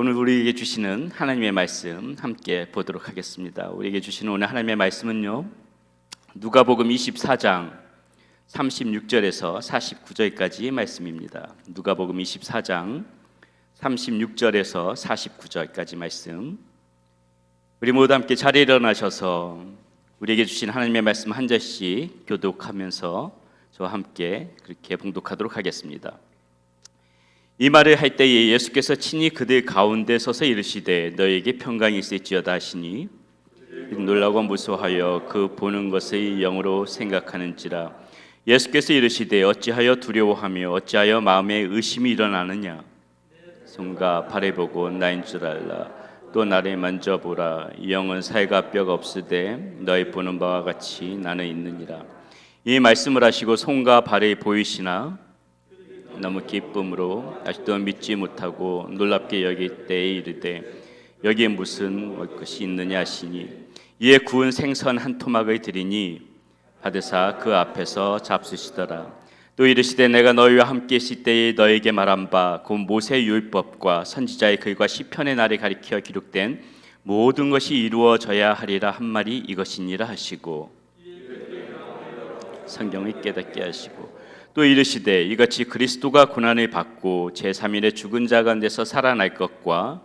오늘 우리에게 주시는 하나님의 말씀 함께 보도록 하겠습니다. 우리에게 주시는 오늘 하나님의 말씀은요, 누가복음 24장 36절에서 49절까지의 말씀입니다. 누가복음 24장 36절에서 49절까지 말씀. 우리 모두 함께 자리에 일어나셔서 우리에게 주신 하나님의 말씀 한 절씩 교독하면서 저와 함께 그렇게 봉독하도록 하겠습니다. 이 말을 할 때에 예수께서 친히 그들 가운데 서서 이르시되 너희에게 평강이 있을지어다 하시니 놀라고 무서워하여 그 보는 것의 영으로 생각하는지라. 예수께서 이르시되 어찌하여 두려워하며 어찌하여 마음에 의심이 일어나느냐. 손과 발을 보고 나인 줄 알라. 또 나를 만져보라. 영은 살과 뼈가 없으되 너희 보는 바와 같이 나는 있느니라. 이 말씀을 하시고 손과 발을 보이시나 너무 기쁨으로 아직도 믿지 못하고 놀랍게 여길 때에 이르되 여기에 무슨 것이 있느냐 하시니 이에 구운 생선 한 토막을 드리니 받으사 그 앞에서 잡수시더라. 또 이르시되 내가 너희와 함께 있을 때에 너희에게 말한 바 곧 모세의 율법과 선지자의 글과 시편의 날에 가리켜 기록된 모든 것이 이루어져야 하리라 한 말이 이것이니라 하시고 성경을 깨닫게 하시고 또 이르시되 이같이 그리스도가 고난을 받고 제3일에 죽은 자 가운데서 살아날 것과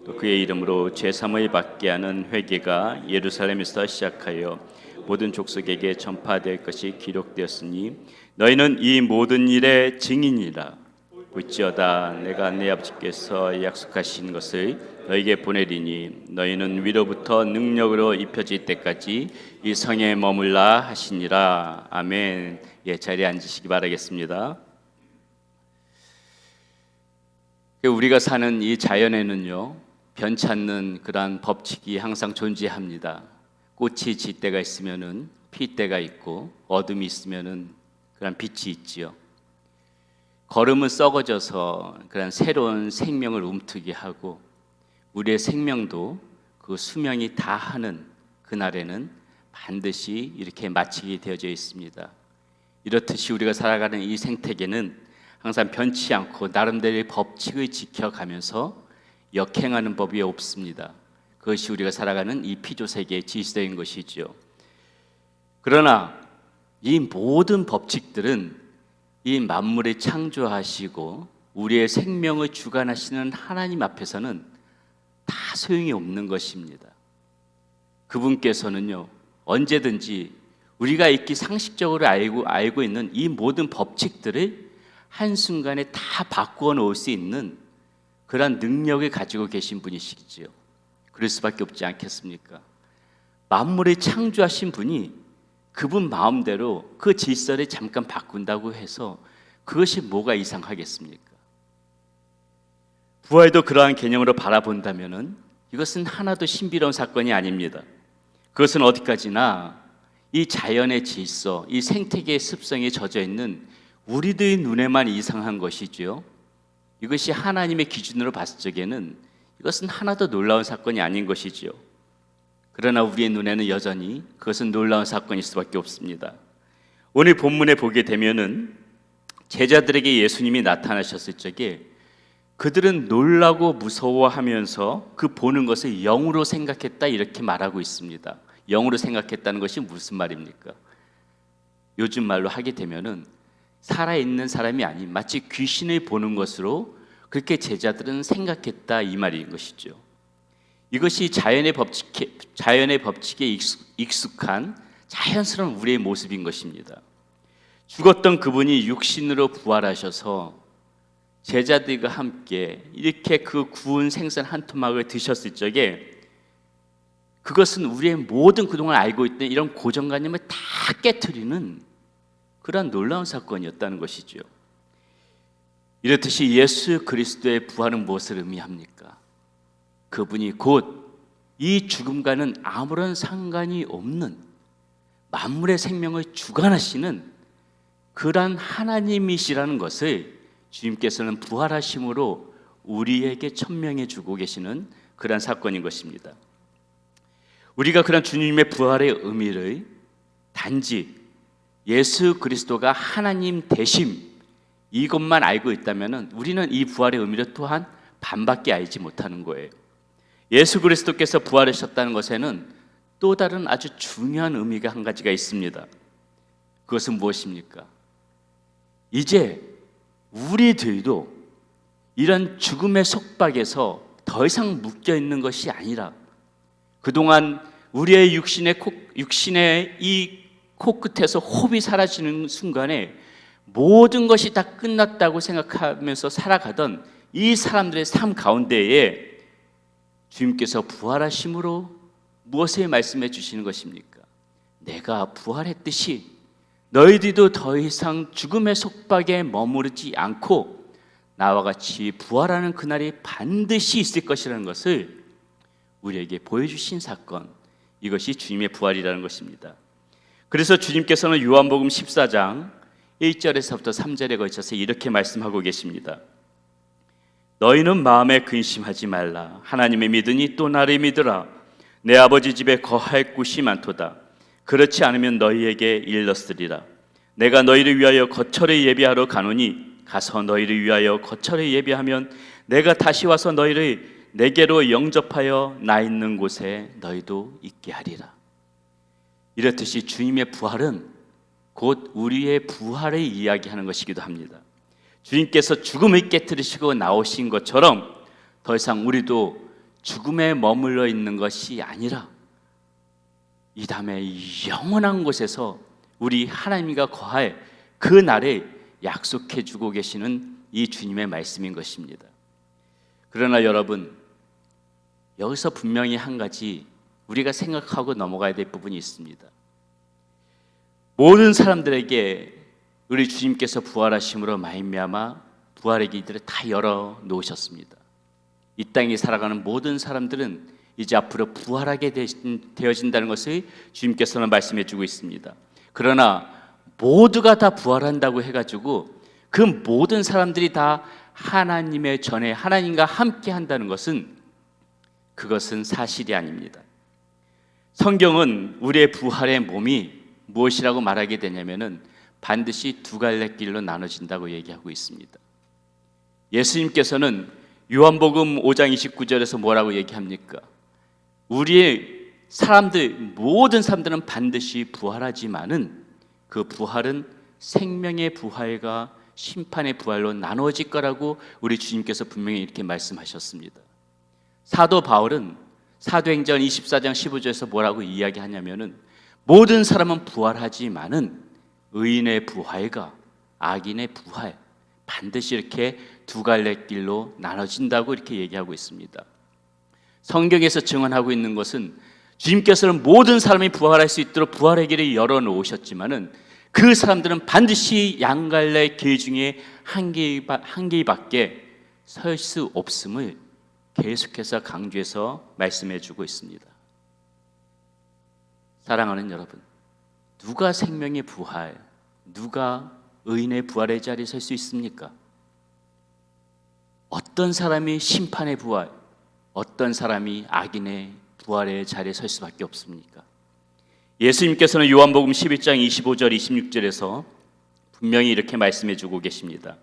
또 그의 이름으로 죄사함을 받게 하는 회개가 예루살렘에서 시작하여 모든 족속에게 전파될 것이 기록되었으니 너희는 이 모든 일의 증인이라. 볼지어다 내가 내 아버지께서 약속하신 것을 너희에게 보내리니 너희는 위로부터 능력으로 입혀질 때까지 이 성에 머물라 하시니라. 아멘. 자리에 앉으시기 바라겠습니다. 우리가 사는 이 자연에는요, 변치 않는 그러한 법칙이 항상 존재합니다. 꽃이 질 때가 있으면은 필 때가 있고 어둠이 있으면은 그런 빛이 있지요. 걸음은 썩어져서 그런 새로운 생명을 움트게 하고 우리의 생명도 그 수명이 다하는 그날에는 반드시 이렇게 마치게 되어져 있습니다. 이렇듯이 우리가 살아가는 이 생태계는 항상 변치 않고 나름대로의 법칙을 지켜가면서 역행하는 법이 없습니다. 그것이 우리가 살아가는 이 피조세계의 질서인 것이지요. 그러나 이 모든 법칙들은 이 만물을 창조하시고 우리의 생명을 주관하시는 하나님 앞에서는 다 소용이 없는 것입니다. 그분께서는요, 언제든지 우리가 익히 상식적으로 알고 있는 이 모든 법칙들을 한순간에 다 바꾸어 놓을 수 있는 그런 능력을 가지고 계신 분이시지요. 그럴 수밖에 없지 않겠습니까? 만물을 창조하신 분이 그분 마음대로 그 질서를 잠깐 바꾼다고 해서 그것이 뭐가 이상하겠습니까? 부활도 그러한 개념으로 바라본다면은 이것은 하나도 신비로운 사건이 아닙니다. 그것은 어디까지나 이 자연의 질서, 이 생태계의 습성에 젖어 있는 우리들의 눈에만 이상한 것이지요. 이것이 하나님의 기준으로 봤을 적에는 이것은 하나도 놀라운 사건이 아닌 것이지요. 그러나 우리의 눈에는 여전히 그것은 놀라운 사건일 수밖에 없습니다. 오늘 본문에 보게 되면은 제자들에게 예수님이 나타나셨을 적에 그들은 놀라고 무서워하면서 그 보는 것을 영으로 생각했다 이렇게 말하고 있습니다. 영으로 생각했다는 것이 무슨 말입니까? 요즘 말로 하게 되면은 살아있는 사람이 아닌 마치 귀신을 보는 것으로 그렇게 제자들은 생각했다 이 말인 것이죠. 이것이 자연의 법칙에 익숙한 자연스러운 우리의 모습인 것입니다. 죽었던 그분이 육신으로 부활하셔서 제자들과 함께 이렇게 그 구운 생선 한 토막을 드셨을 적에 그것은 우리의 모든 그동안 알고 있던 이런 고정관념을 다 깨트리는 그런 놀라운 사건이었다는 것이죠. 이렇듯이 예수 그리스도의 부활은 무엇을 의미합니까? 그분이 곧 이 죽음과는 아무런 상관이 없는 만물의 생명을 주관하시는 그러한 하나님이시라는 것을 주님께서는 부활하심으로 우리에게 천명해 주고 계시는 그러한 사건인 것입니다. 우리가 그런 주님의 부활의 의미를 단지 예수 그리스도가 하나님 되심 이것만 알고 있다면 우리는 이 부활의 의미를 또한 반밖에 알지 못하는 거예요. 예수 그리스도께서 부활하셨다는 것에는 또 다른 아주 중요한 의미가 한 가지가 있습니다. 그것은 무엇입니까? 이제 우리들도 이런 죽음의 속박에서 더 이상 묶여 있는 것이 아니라 그동안 우리의 육신의 이 코끝에서 호흡이 사라지는 순간에 모든 것이 다 끝났다고 생각하면서 살아가던 이 사람들의 삶 가운데에 주님께서 부활하심으로 무엇을 말씀해 주시는 것입니까? 내가 부활했듯이 너희들도 더 이상 죽음의 속박에 머무르지 않고 나와 같이 부활하는 그날이 반드시 있을 것이라는 것을 우리에게 보여주신 사건, 이것이 주님의 부활이라는 것입니다. 그래서 주님께서는 요한복음 14장 1절에서부터 3절에 걸쳐서 이렇게 말씀하고 계십니다. 너희는 마음에 근심하지 말라. 하나님의 믿으니 또 나를 믿으라. 내 아버지 집에 거할 곳이 많도다. 그렇지 않으면 너희에게 일렀으리라. 내가 너희를 위하여 거처를 예비하러 가노니 가서 너희를 위하여 거처를 예비하면 내가 다시 와서 너희를 내게로 영접하여 나 있는 곳에 너희도 있게 하리라. 이렇듯이 주님의 부활은 곧 우리의 부활을 이야기하는 것이기도 합니다. 주님께서 죽음을 깨뜨리시고 나오신 것처럼 더 이상 우리도 죽음에 머물러 있는 것이 아니라 이 다음에 영원한 곳에서 우리 하나님과 거할 그 날을 약속해 주고 계시는 이 주님의 말씀인 것입니다. 그러나 여러분, 여기서 분명히 한 가지 우리가 생각하고 넘어가야 될 부분이 있습니다. 모든 사람들에게 우리 주님께서 부활하심으로 말미암아 부활의 길들을 다 열어 놓으셨습니다. 이 땅에 살아가는 모든 사람들은 이제 앞으로 부활하게 되어진다는 것을 주님께서는 말씀해 주고 있습니다. 그러나 모두가 다 부활한다고 해가지고 그 모든 사람들이 다 하나님의 전에 하나님과 함께 한다는 것은 그것은 사실이 아닙니다. 성경은 우리의 부활의 몸이 무엇이라고 말하게 되냐면은 반드시 두 갈래 길로 나눠진다고 얘기하고 있습니다. 예수님께서는 요한복음 5장 29절에서 뭐라고 얘기합니까? 우리의 모든 사람들은 반드시 부활하지만은 그 부활은 생명의 부활과 심판의 부활로 나눠질 거라고 우리 주님께서 분명히 이렇게 말씀하셨습니다. 사도 바울은 사도행전 24장 15절에서 뭐라고 이야기하냐면은 모든 사람은 부활하지만은 의인의 부활과 악인의 부활 반드시 이렇게 두 갈래 길로 나눠진다고 이렇게 얘기하고 있습니다. 성경에서 증언하고 있는 것은 주님께서는 모든 사람이 부활할 수 있도록 부활의 길을 열어 놓으셨지만은 그 사람들은 반드시 양갈래 길 중에 한 길밖에 설 수 없음을 계속해서 강조해서 말씀해 주고 있습니다. 사랑하는 여러분, 누가 생명의 부활, 누가 의인의 부활의 자리에 설 수 있습니까? 어떤 사람이 심판의 부활, 어떤 사람이 악인의 부활의 자리에 설 수밖에 없습니까? 예수님께서는 요한복음 11장 25절 26절에서 분명히 이렇게 말씀해 주고 계십니다.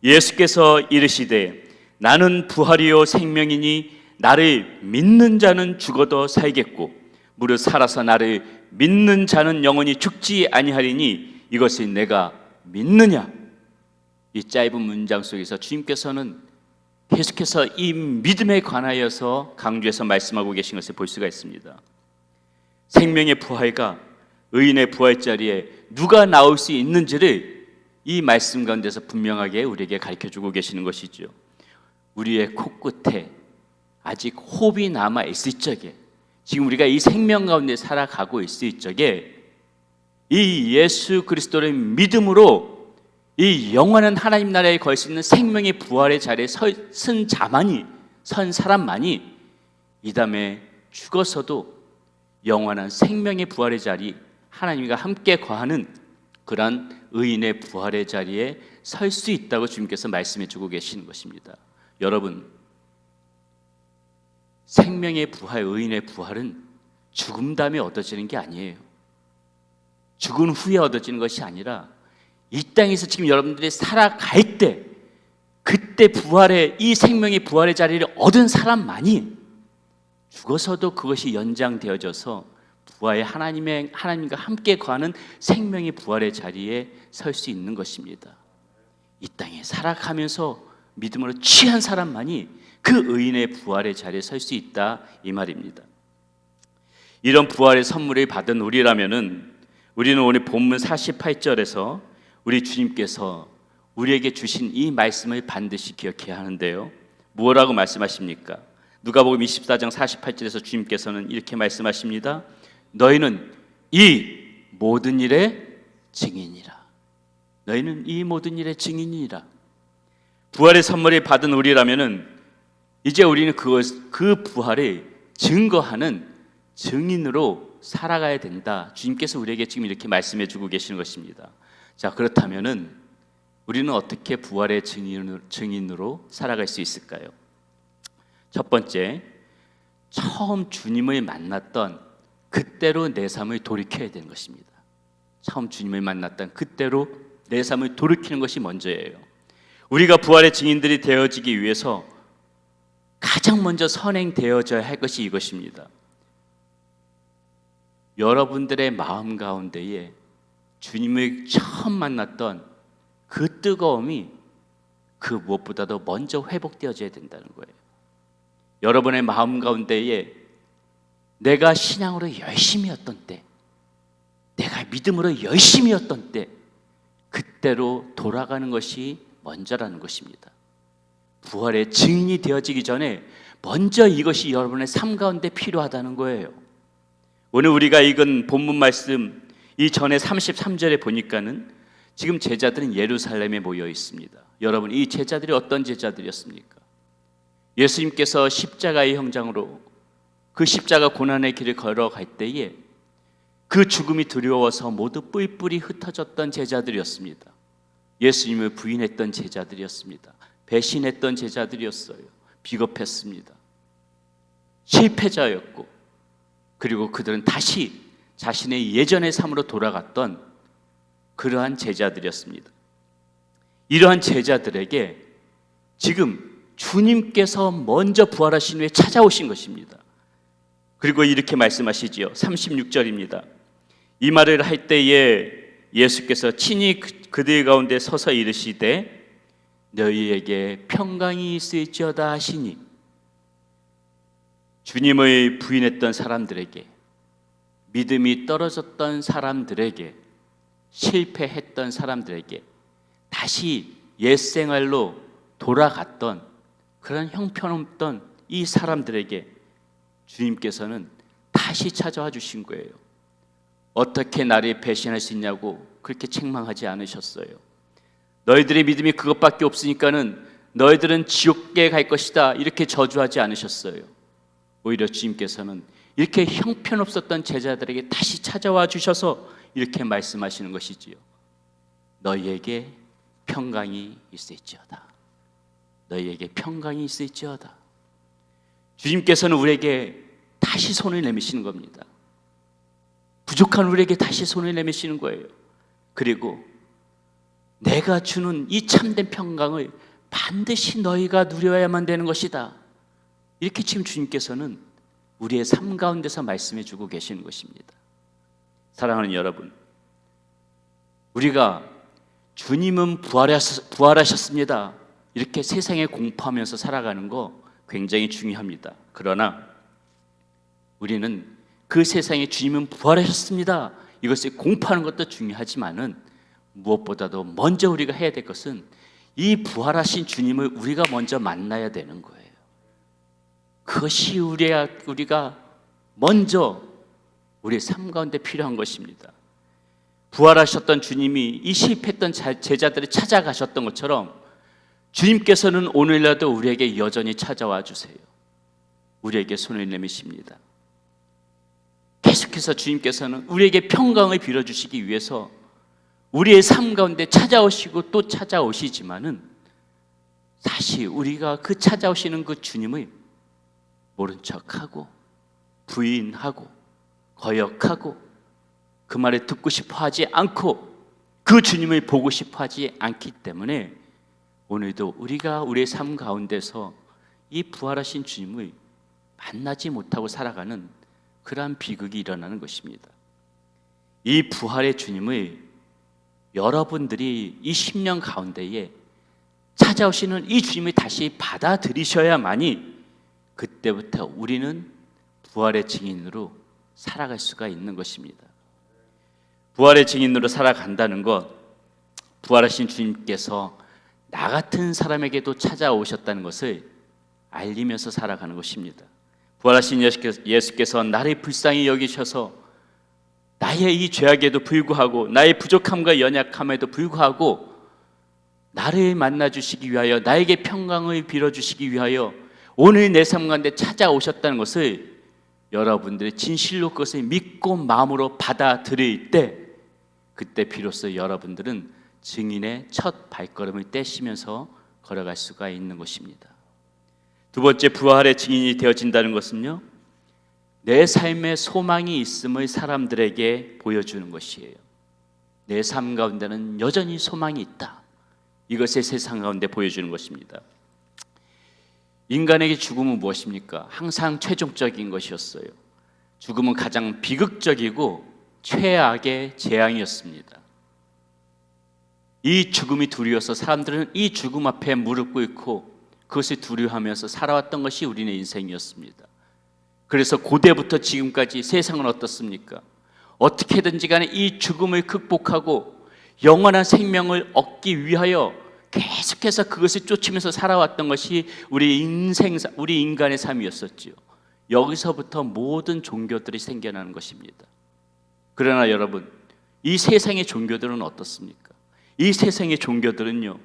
예수께서 이르시되 나는 부활이요 생명이니 나를 믿는 자는 죽어도 살겠고 무릇 살아서 나를 믿는 자는 영원히 죽지 아니하리니 이것을 내가 믿느냐? 이 짧은 문장 속에서 주님께서는 계속해서 이 믿음에 관하여서 강조해서 말씀하고 계신 것을 볼 수가 있습니다. 생명의 부활과 의인의 부활 자리에 누가 나올 수 있는지를 이 말씀 가운데서 분명하게 우리에게 가르쳐주고 계시는 것이죠. 우리의 코끝에 아직 호흡이 남아 있을 적에, 지금 우리가 이 생명 가운데 살아가고 있을 적에 이 예수 그리스도를 믿음으로 이 영원한 하나님 나라에 걸 수 있는 생명의 부활의 자리에 선 사람만이 이 다음에 죽어서도 영원한 생명의 부활의 자리, 하나님과 함께 거하는 그런 의인의 부활의 자리에 설 수 있다고 주님께서 말씀해 주고 계시는 것입니다. 여러분, 생명의 부활, 의인의 부활은 죽음 다음에 얻어지는 게 아니에요. 죽은 후에 얻어지는 것이 아니라 이 땅에서 지금 여러분들이 살아갈 때, 그 그때 부활의 이 생명의 부활의 자리를 얻은 사람만이 죽어서도 그것이 연장되어져서 부활의 하나님과 함께 거하는 생명의 부활의 자리에 설 수 있는 것입니다. 이 땅에 살아가면서 믿음으로 취한 사람만이 그 의인의 부활의 자리에 설 수 있다 이 말입니다. 이런 부활의 선물을 받은 우리라면은 우리는 오늘 본문 48절에서 우리 주님께서 우리에게 주신 이 말씀을 반드시 기억해야 하는데요. 뭐라고 말씀하십니까? 누가복음 24장 48절에서 주님께서는 이렇게 말씀하십니다. 너희는 이 모든 일의 증인이라. 너희는 이 모든 일의 증인이라. 부활의 선물을 받은 우리라면은 이제 우리는 그 부활을 증거하는 증인으로 살아가야 된다. 주님께서 우리에게 지금 이렇게 말씀해 주고 계시는 것입니다. 자, 그렇다면은 우리는 어떻게 부활의 증인으로 살아갈 수 있을까요? 첫 번째, 처음 주님을 만났던 그때로 내 삶을 돌이켜야 되는 것입니다. 처음 주님을 만났던 그때로 내 삶을 돌이키는 것이 먼저예요. 우리가 부활의 증인들이 되어지기 위해서 가장 먼저 선행되어져야 할 것이 이것입니다. 여러분들의 마음 가운데에 주님을 처음 만났던 그 뜨거움이 그 무엇보다도 먼저 회복되어져야 된다는 거예요. 여러분의 마음 가운데에 내가 신앙으로 열심이었던 때, 내가 믿음으로 열심이었던 때, 그때로 돌아가는 것이 먼저라는 것입니다. 부활의 증인이 되어지기 전에 먼저 이것이 여러분의 삶 가운데 필요하다는 거예요. 오늘 우리가 읽은 본문 말씀 이 전에 33절에 보니까는 지금 제자들은 예루살렘에 모여 있습니다. 여러분, 이 제자들이 어떤 제자들이었습니까? 예수님께서 십자가의 형장으로 그 십자가 고난의 길을 걸어갈 때에 그 죽음이 두려워서 모두 뿔뿔이 흩어졌던 제자들이었습니다. 예수님을 부인했던 제자들이었습니다. 배신했던 제자들이었어요. 비겁했습니다. 실패자였고, 그리고 그들은 다시 자신의 예전의 삶으로 돌아갔던 그러한 제자들이었습니다. 이러한 제자들에게 지금 주님께서 먼저 부활하신 후에 찾아오신 것입니다. 그리고 이렇게 말씀하시지요. 36절입니다. 이 말을 할 때에 예수께서 친히 그들 가운데 서서 이르시되 너희에게 평강이 있을지어다 하시니, 주님을 부인했던 사람들에게, 믿음이 떨어졌던 사람들에게, 실패했던 사람들에게, 다시 옛생활로 돌아갔던 그런 형편없던 이 사람들에게 주님께서는 다시 찾아와 주신 거예요. 어떻게 나를 배신할 수 있냐고 그렇게 책망하지 않으셨어요. 너희들의 믿음이 그것밖에 없으니까는 너희들은 지옥에 갈 것이다 이렇게 저주하지 않으셨어요. 오히려 주님께서는 이렇게 형편없었던 제자들에게 다시 찾아와 주셔서 이렇게 말씀하시는 것이지요. 너희에게 평강이 있을지어다. 너희에게 평강이 있을지어다. 주님께서는 우리에게 다시 손을 내미시는 겁니다. 부족한 우리에게 다시 손을 내미시는 거예요. 그리고 내가 주는 이 참된 평강을 반드시 너희가 누려야만 되는 것이다. 이렇게 지금 주님께서는 우리의 삶 가운데서 말씀해 주고 계시는 것입니다. 사랑하는 여러분, 우리가 주님은 부활하셨습니다 이렇게 세상에 공포하면서 살아가는 거 굉장히 중요합니다. 그러나 우리는 그 세상에 주님은 부활하셨습니다 이것을 공포하는 것도 중요하지만은 무엇보다도 먼저 우리가 해야 될 것은 이 부활하신 주님을 우리가 먼저 만나야 되는 거예요. 그것이 우리가 먼저 우리의 삶 가운데 필요한 것입니다. 부활하셨던 주님이 이 실패했던 제자들을 찾아가셨던 것처럼 주님께서는 오늘날도 우리에게 여전히 찾아와 주세요. 우리에게 손을 내미십니다. 계속해서 주님께서는 우리에게 평강을 빌어주시기 위해서 우리의 삶 가운데 찾아오시고 또 찾아오시지만은 다시 우리가 그 찾아오시는 그 주님을 모른 척하고 부인하고 거역하고 그 말을 듣고 싶어 하지 않고 그 주님을 보고 싶어 하지 않기 때문에 오늘도 우리가 우리의 삶 가운데서 이 부활하신 주님을 만나지 못하고 살아가는 그러한 비극이 일어나는 것입니다. 이 부활의 주님을 여러분들이 이 10년 가운데에 찾아오시는 이 주님을 다시 받아들이셔야만이 그때부터 우리는 부활의 증인으로 살아갈 수가 있는 것입니다. 부활의 증인으로 살아간다는 것, 부활하신 주님께서 나 같은 사람에게도 찾아오셨다는 것을 알리면서 살아가는 것입니다. 부활하신 예수께서 나를 불쌍히 여기셔서 나의 이 죄악에도 불구하고 나의 부족함과 연약함에도 불구하고 나를 만나주시기 위하여 나에게 평강을 빌어주시기 위하여 오늘 내 삶 가운데 찾아오셨다는 것을 여러분들이 진실로 그것을 믿고 마음으로 받아들일 때 그때 비로소 여러분들은 증인의 첫 발걸음을 떼시면서 걸어갈 수가 있는 것입니다. 두 번째, 부활의 증인이 되어진다는 것은요, 내 삶에 소망이 있음을 사람들에게 보여주는 것이에요. 내 삶 가운데는 여전히 소망이 있다, 이것을 세상 가운데 보여주는 것입니다. 인간에게 죽음은 무엇입니까? 항상 최종적인 것이었어요. 죽음은 가장 비극적이고 최악의 재앙이었습니다. 이 죽음이 두려워서 사람들은 이 죽음 앞에 무릎 꿇고 그것을 두려워하면서 살아왔던 것이 우리의 인생이었습니다. 그래서 고대부터 지금까지 세상은 어떻습니까? 어떻게든지 간에 이 죽음을 극복하고 영원한 생명을 얻기 위하여 계속해서 그것을 쫓으면서 살아왔던 것이 우리 인간의 삶이었었지요. 여기서부터 모든 종교들이 생겨나는 것입니다. 그러나 여러분, 이 세상의 종교들은 어떻습니까? 이 세상의 종교들은요,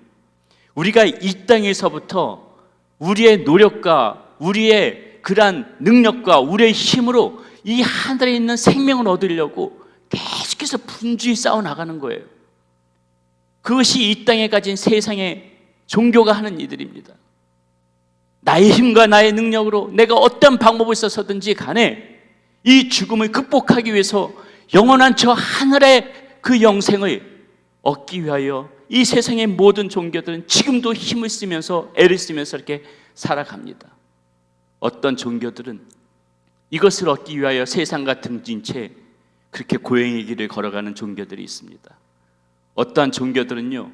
우리가 이 땅에서부터 우리의 노력과 우리의 그러한 능력과 우리의 힘으로 이 하늘에 있는 생명을 얻으려고 계속해서 분주히 싸워나가는 거예요. 그것이 이 땅에 가진 세상의 종교가 하는 일들입니다. 나의 힘과 나의 능력으로 내가 어떤 방법을 써서든지 간에 이 죽음을 극복하기 위해서 영원한 저 하늘의 그 영생을 얻기 위하여 이 세상의 모든 종교들은 지금도 힘을 쓰면서 애를 쓰면서 이렇게 살아갑니다. 어떤 종교들은 이것을 얻기 위하여 세상과 등진 채 그렇게 고행의 길을 걸어가는 종교들이 있습니다. 어떠한 종교들은요,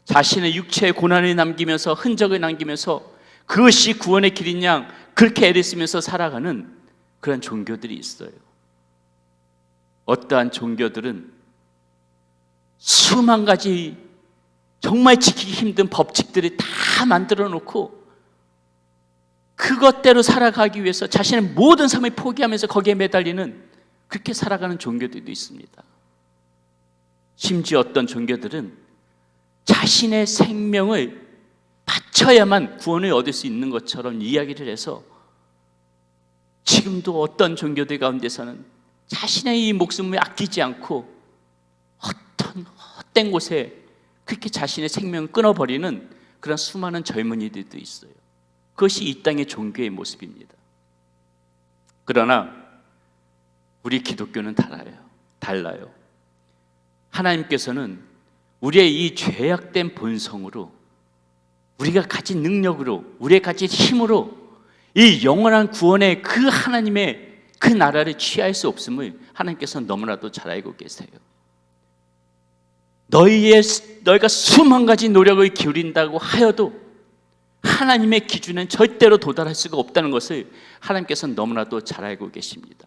자신의 육체의 고난을 남기면서 흔적을 남기면서 그것이 구원의 길인 양 그렇게 애를 쓰면서 살아가는 그런 종교들이 있어요. 어떠한 종교들은 수만 가지 정말 지키기 힘든 법칙들을 다 만들어 놓고 그것대로 살아가기 위해서 자신의 모든 삶을 포기하면서 거기에 매달리는, 그렇게 살아가는 종교들도 있습니다. 심지어 어떤 종교들은 자신의 생명을 바쳐야만 구원을 얻을 수 있는 것처럼 이야기를 해서 지금도 어떤 종교들 가운데서는 자신의 이 목숨을 아끼지 않고 어떤 헛된 곳에 그렇게 자신의 생명을 끊어버리는 그런 수많은 젊은이들도 있어요. 그것이 이 땅의 종교의 모습입니다. 그러나 우리 기독교는 달라요. 하나님께서는 우리의 이 죄악된 본성으로, 우리가 가진 능력으로, 우리의 가진 힘으로 이 영원한 구원의 그 하나님의 그 나라를 취할 수 없음을 하나님께서는 너무나도 잘 알고 계세요. 너희가 수만 가지 노력을 기울인다고 하여도 하나님의 기준은 절대로 도달할 수가 없다는 것을 하나님께서는 너무나도 잘 알고 계십니다.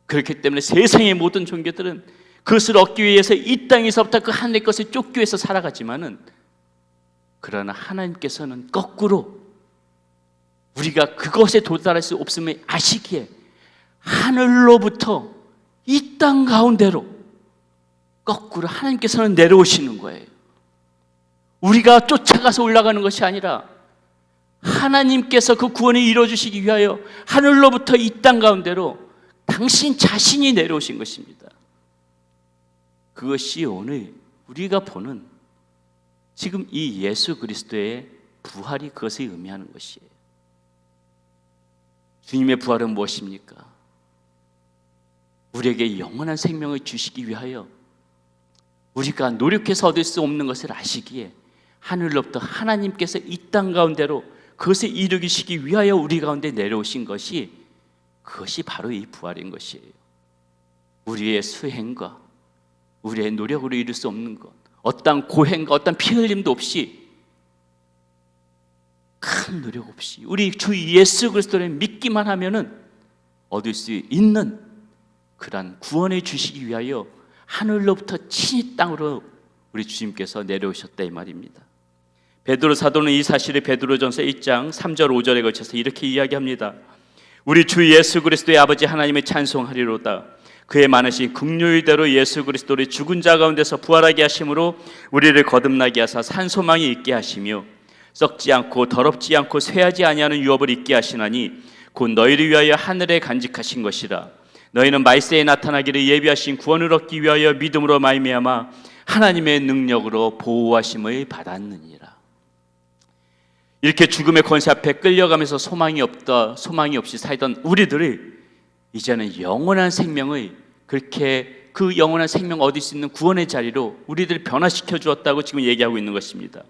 그렇기 때문에 세상의 모든 종교들은 그것을 얻기 위해서 이 땅에서부터 그 하늘의 것을 쫓기 위해서 살아가지만은, 그러나 하나님께서는 거꾸로 우리가 그것에 도달할 수 없음을 아시기에 하늘로부터 이 땅 가운데로 거꾸로 하나님께서는 내려오시는 거예요. 우리가 쫓아가서 올라가는 것이 아니라 하나님께서 그 구원을 이루어주시기 위하여 하늘로부터 이 땅 가운데로 당신 자신이 내려오신 것입니다. 그것이 오늘 우리가 보는 지금 이 예수 그리스도의 부활이 그것을 의미하는 것이에요. 주님의 부활은 무엇입니까? 우리에게 영원한 생명을 주시기 위하여 우리가 노력해서 얻을 수 없는 것을 아시기에 하늘로부터 하나님께서 이 땅 가운데로 그것을 이루시기 위하여 우리 가운데 내려오신 것이, 그것이 바로 이 부활인 것이에요. 우리의 수행과 우리의 노력으로 이룰 수 없는 것, 어떤 고행과 어떤 피 흘림도 없이, 큰 노력 없이 우리 주 예수 그리스도를 믿기만 하면은 얻을 수 있는 그러한 구원을 주시기 위하여 하늘로부터 친히 땅으로 우리 주님께서 내려오셨다 이 말입니다. 베드로 사도는 이 사실을 베드로전서 1장 3절 5절에 걸쳐서 이렇게 이야기합니다. 우리 주 예수 그리스도의 아버지 하나님을 찬송하리로다. 그의 많으신 긍휼대로 예수 그리스도를 죽은 자 가운데서 부활하게 하심으로 우리를 거듭나게 하사 산소망이 있게 하시며 썩지 않고 더럽지 않고 쇠하지 아니하는 유업을 있게 하시나니 곧 너희를 위하여 하늘에 간직하신 것이라. 너희는 말세에 나타나기를 예비하신 구원을 얻기 위하여 믿음으로 말미암아 하나님의 능력으로 보호하심을 받았느니라. 이렇게 죽음의 권세 앞에 끌려가면서 소망이 없이 살던 우리들이 이제는 영원한 생명을, 그렇게 그 영원한 생명 얻을 수 있는 구원의 자리로 우리들을 변화시켜 주었다고 지금 얘기하고 있는 것입니다.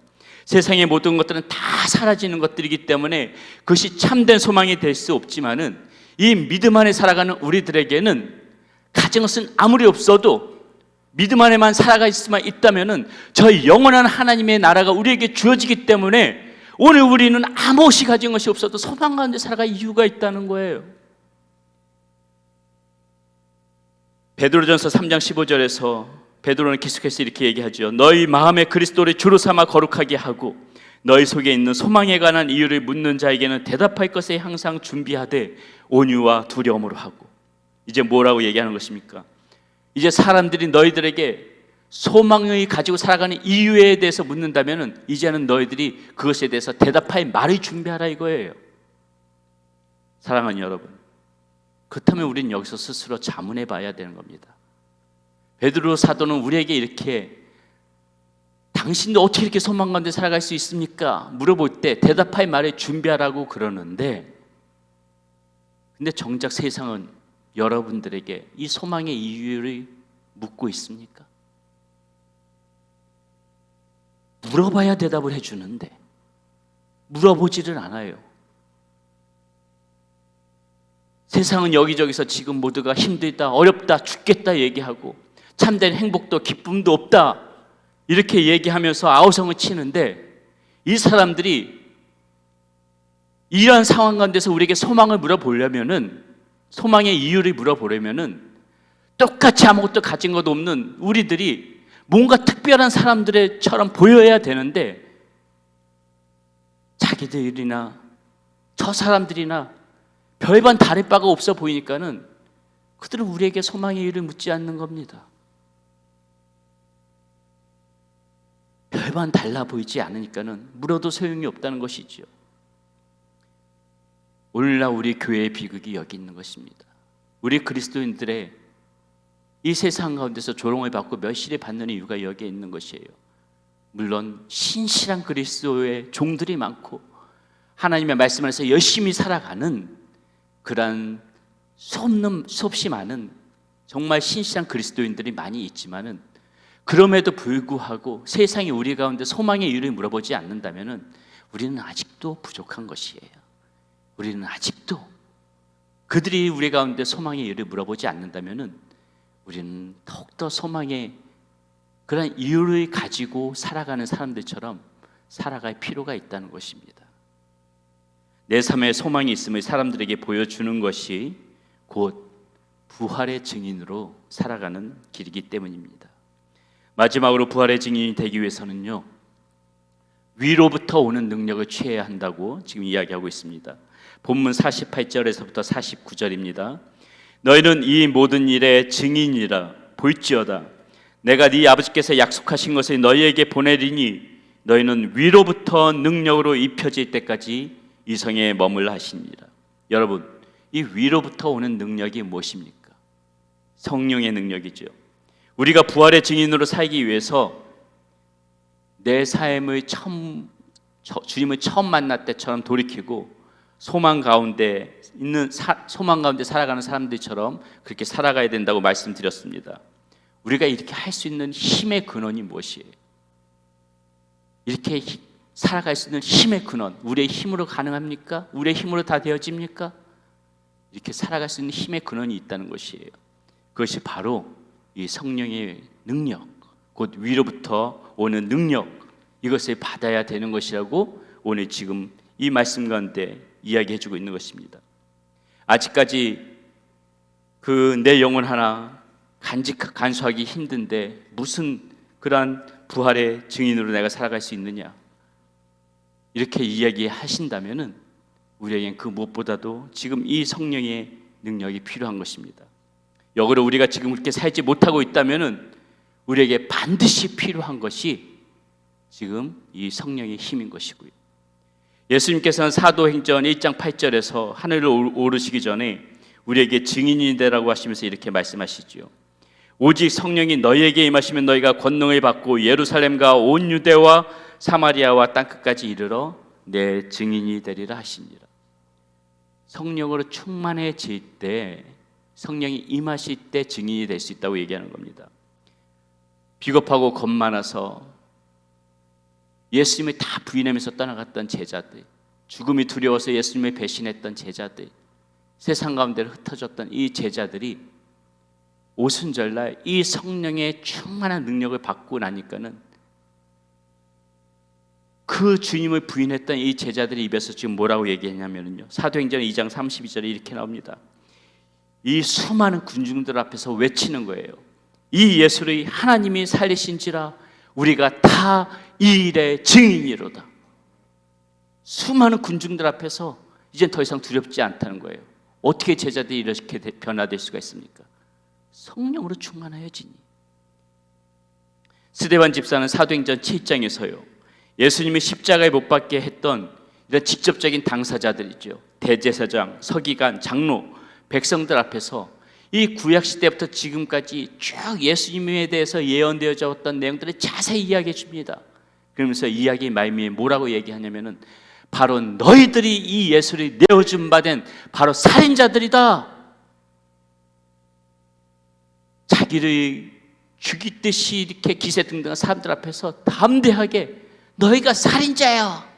세상의 모든 것들은 다 사라지는 것들이기 때문에 그것이 참된 소망이 될 수 없지만은, 이 믿음 안에 살아가는 우리들에게는 가진 것은 아무리 없어도 믿음 안에만 살아갈 수만 있다면은 저 영원한 하나님의 나라가 우리에게 주어지기 때문에 오늘 우리는 아무것이 가진 것이 없어도 소망 가운데 살아갈 이유가 있다는 거예요. 베드로전서 3장 15절에서 베드로는 계속해서 이렇게 얘기하죠. 너희 마음에 그리스도를 주로 삼아 거룩하게 하고 너희 속에 있는 소망에 관한 이유를 묻는 자에게는 대답할 것에 항상 준비하되 온유와 두려움으로 하고. 이제 뭐라고 얘기하는 것입니까? 이제 사람들이 너희들에게 소망을 가지고 살아가는 이유에 대해서 묻는다면 이제는 너희들이 그것에 대해서 대답할 말을 준비하라 이거예요. 사랑하는 여러분, 그렇다면 우리는 여기서 스스로 자문해 봐야 되는 겁니다. 베드로 사도는 우리에게 이렇게 당신도 어떻게 이렇게 소망 가운데 살아갈 수 있습니까? 물어볼 때 대답할 말을 준비하라고 그러는데, 근데 정작 세상은 여러분들에게 이 소망의 이유를 묻고 있습니까? 물어봐야 대답을 해주는데 물어보지를 않아요. 세상은 여기저기서 지금 모두가 힘들다, 어렵다, 죽겠다 얘기하고 참된 행복도 기쁨도 없다 이렇게 얘기하면서 아우성을 치는데, 이 사람들이 이러한 상황 가운데서 우리에게 소망을 물어보려면은, 소망의 이유를 물어보려면은 똑같이 아무것도 가진 것 없는 우리들이 뭔가 특별한 사람들처럼 보여야 되는데, 자기들이나 저 사람들이나 별반 다를 바가 없어 보이니까는 그들은 우리에게 소망의 이유를 묻지 않는 겁니다. 별반 달라 보이지 않으니까는 물어도 소용이 없다는 것이죠. 오늘날 우리 교회의 비극이 여기 있는 것입니다. 우리 그리스도인들의 이 세상 가운데서 조롱을 받고 멸시를 받는 이유가 여기에 있는 것이에요. 물론 신실한 그리스도의 종들이 많고 하나님의 말씀 안에서 열심히 살아가는 그러한 수없이 많은 정말 신실한 그리스도인들이 많이 있지만은, 그럼에도 불구하고 세상이 우리 가운데 소망의 이유를 물어보지 않는다면은 우리는 아직도 부족한 것이에요. 우리는 아직도 그들이 우리 가운데 소망의 이유를 물어보지 않는다면은 우리는 더욱더 소망의 그런 이유를 가지고 살아가는 사람들처럼 살아갈 필요가 있다는 것입니다. 내 삶에 소망이 있음을 사람들에게 보여주는 것이 곧 부활의 증인으로 살아가는 길이기 때문입니다. 마지막으로 부활의 증인이 되기 위해서는요, 위로부터 오는 능력을 취해야 한다고 지금 이야기하고 있습니다. 본문 48절에서부터 49절입니다. 너희는 이 모든 일의 증인이라 볼지어다. 내가 네 아버지께서 약속하신 것을 너희에게 보내리니 너희는 위로부터 능력으로 입혀질 때까지 이 성에 머물라 하시니라. 여러분, 이 위로부터 오는 능력이 무엇입니까? 성령의 능력이죠. 우리가 부활의 증인으로 살기 위해서 내 삶을 주님을 처음 만날 때처럼 돌이키고 소망 가운데 살아가는 사람들처럼 그렇게 살아가야 된다고 말씀드렸습니다. 우리가 이렇게 할 수 있는 힘의 근원이 무엇이에요? 바로 성령의 능력이죠. 우리가 부활의 증인으로 살기 위해서 내 삶을 주님을 처음 만날 때처럼 돌이키고 소망 가운데 살아가는 사람들처럼 그렇게 살아가야 된다고 말씀드렸습니다. 우리가 이렇게 할 수 있는 힘의 근원이 무엇이에요? 이렇게 살아갈 수 있는 힘의 근원, 우리의 힘으로 가능합니까? 우리의 힘으로 다 되어집니까? 이렇게 살아갈 수 있는 힘의 근원이 있다는 것이에요. 그것이 바로 이 성령의 능력, 곧 위로부터 오는 능력, 이것을 받아야 되는 것이라고 오늘 지금 이 말씀 가운데 이야기해주고 있는 것입니다. 아직까지 내 영혼 하나 간수하기 힘든데 무슨 그러한 부활의 증인으로 내가 살아갈 수 있느냐, 이렇게 이야기하신다면은 우리에겐 그 무엇보다도 지금 이 성령의 능력이 필요한 것입니다. 역으로 우리가 지금 그렇게 살지 못하고 있다면은 우리에게 반드시 필요한 것이 지금 이 성령의 힘인 것이고요. 예수님께서는 사도행전 1장 8절에서 하늘을 오르시기 전에 우리에게 증인이 되라고 하시면서 이렇게 말씀하시죠. 오직 성령이 너희에게 임하시면 너희가 권능을 받고 예루살렘과 온 유대와 사마리아와 땅끝까지 이르러 내 증인이 되리라 하시니라. 성령으로 충만해질 때, 성령이 임하실 때 증인이 될 수 있다고 얘기하는 겁니다. 비겁하고 겁 많아서 예수님을 다 부인하면서 떠나갔던 제자들, 죽음이 두려워서 예수님을 배신했던 제자들, 세상 가운데 흩어졌던 이 제자들이 오순절날 이 성령의 충만한 능력을 받고 나니까는 그 주님을 부인했던 이 제자들의 입에서 지금 뭐라고 얘기했냐면요, 사도행전 2장 32절에 이렇게 나옵니다. 이 수많은 군중들 앞에서 외치는 거예요. 이 예수를 하나님이 살리신지라 우리가 다 이 일의 증인이로다. 수많은 군중들 앞에서 이젠 더 이상 두렵지 않다는 거예요. 어떻게 제자들이 이렇게 변화될 수가 있습니까? 성령으로 충만하여지니. 스데반 집사는 사도행전 7장에서요, 예수님이 십자가에 못 박게 했던 이런 직접적인 당사자들이죠. 대제사장, 서기관, 장로, 백성들 앞에서 이 구약시대부터 지금까지 쭉 예수님에 대해서 예언되어져 왔던 내용들을 자세히 이야기해 줍니다. 그러면서 이야기 말미에 뭐라고 얘기하냐면은 바로 너희들이 이 예수를 내어준 바된 바로 살인자들이다. 자기를 죽이듯이 이렇게 기세등등한 사람들 앞에서 담대하게 너희가 살인자야.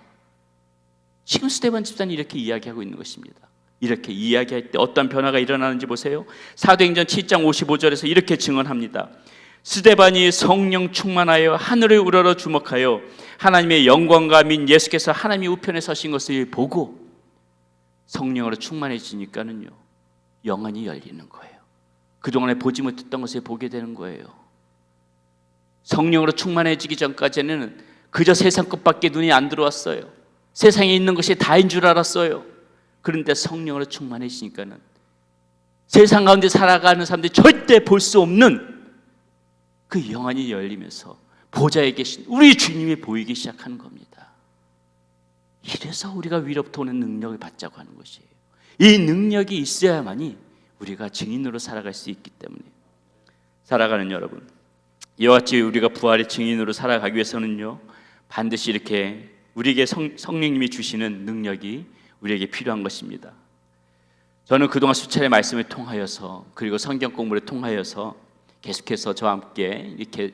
지금 스데반 집사는 이렇게 이야기하고 있는 것입니다. 이렇게 이야기할 때 어떤 변화가 일어나는지 보세요. 사도행전 7장 55절에서 이렇게 증언합니다. 스데반이 성령 충만하여 하늘을 우러러 주목하여 하나님의 영광과 민 예수께서 하나님의 우편에 서신 것을 보고 성령으로 충만해지니까는요, 영안이 열리는 거예요. 그동안에 보지 못했던 것을 보게 되는 거예요. 성령으로 충만해지기 전까지는 그저 세상 것밖에 눈이 안 들어왔어요. 세상에 있는 것이 다인 줄 알았어요. 그런데 성령으로 충만해지니까는 세상 가운데 살아가는 사람들이 절대 볼 수 없는 그 영안이 열리면서 보좌에 계신 우리 주님이 보이기 시작하는 겁니다. 이래서 우리가 위로부터 오는 능력을 받자고 하는 것이에요. 이 능력이 있어야만이 우리가 증인으로 살아갈 수 있기 때문에, 살아가는 여러분, 이와 같이 우리가 부활의 증인으로 살아가기 위해서는요, 반드시 이렇게 우리에게 성령님이 주시는 능력이 우리에게 필요한 것입니다. 저는 그동안 수차례 말씀을 통하여서, 그리고 성경 공부를 통하여서 계속해서 저와 함께 이렇게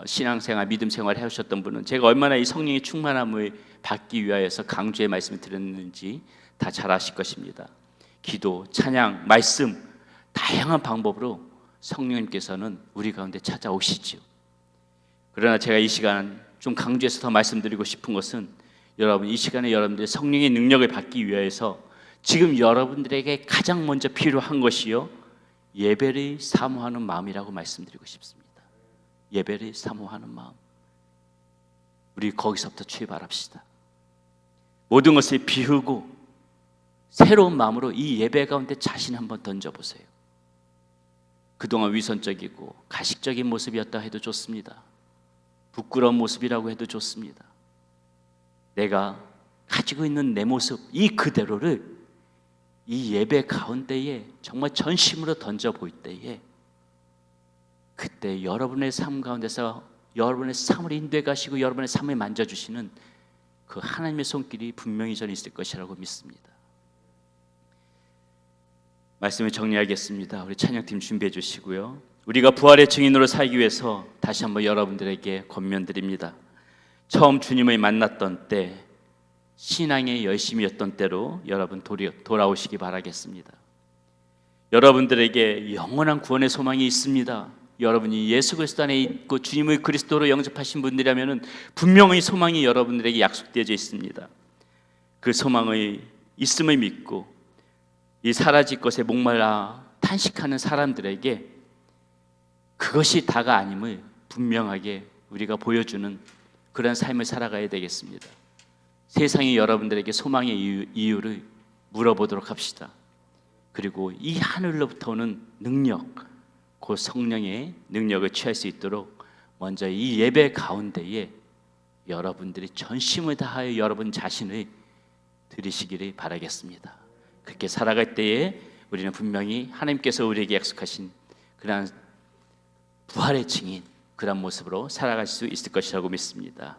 신앙생활, 믿음생활을 해오셨던 분은 제가 얼마나 이 성령의 충만함을 받기 위하여서 강조의 말씀을 드렸는지 다 잘 아실 것입니다. 기도, 찬양, 말씀, 다양한 방법으로 성령님께서는 우리 가운데 찾아오시지요. 그러나 제가 이 시간 좀 강조해서 더 말씀드리고 싶은 것은, 여러분, 이 시간에 여러분들의 성령의 능력을 받기 위해서 지금 여러분들에게 가장 먼저 필요한 것이요, 예배를 사모하는 마음이라고 말씀드리고 싶습니다. 예배를 사모하는 마음, 우리 거기서부터 출발합시다. 모든 것을 비우고 새로운 마음으로 이 예배 가운데 자신 한번 던져보세요. 그동안 위선적이고 가식적인 모습이었다 해도 좋습니다. 부끄러운 모습이라고 해도 좋습니다. 내가 가지고 있는 내 모습, 이 그대로를 이 예배 가운데에 정말 전심으로 던져볼 때에, 그때 여러분의 삶 가운데서 여러분의 삶을 인도해 가시고 여러분의 삶을 만져주시는 그 하나님의 손길이 분명히 저는 있을 것이라고 믿습니다. 말씀을 정리하겠습니다. 우리 찬양팀 준비해 주시고요. 우리가 부활의 증인으로 살기 위해서 다시 한번 여러분들에게 권면드립니다. 처음 주님을 만났던 때, 신앙의 열심이었던 때로 여러분 돌아오시기 바라겠습니다. 여러분들에게 영원한 구원의 소망이 있습니다. 여러분이 예수 그리스도 안에 있고 주님을 그리스도로 영접하신 분들이라면 분명히 소망이 여러분들에게 약속되어져 있습니다. 그 소망의 있음을 믿고 이 사라질 것에 목말라 탄식하는 사람들에게 그것이 다가 아님을 분명하게 우리가 보여주는 그런 삶을 살아가야 되겠습니다. 세상이 여러분들에게 소망의 이유를 물어보도록 합시다. 그리고 이 하늘로부터 오는 능력, 그 성령의 능력을 취할 수 있도록 먼저 이 예배 가운데에 여러분들이 전심을 다하여 여러분 자신을 드리시기를 바라겠습니다. 그렇게 살아갈 때에 우리는 분명히 하나님께서 우리에게 약속하신 그러한 부활의 증인, 그런 모습으로 살아갈 수 있을 것이라고 믿습니다.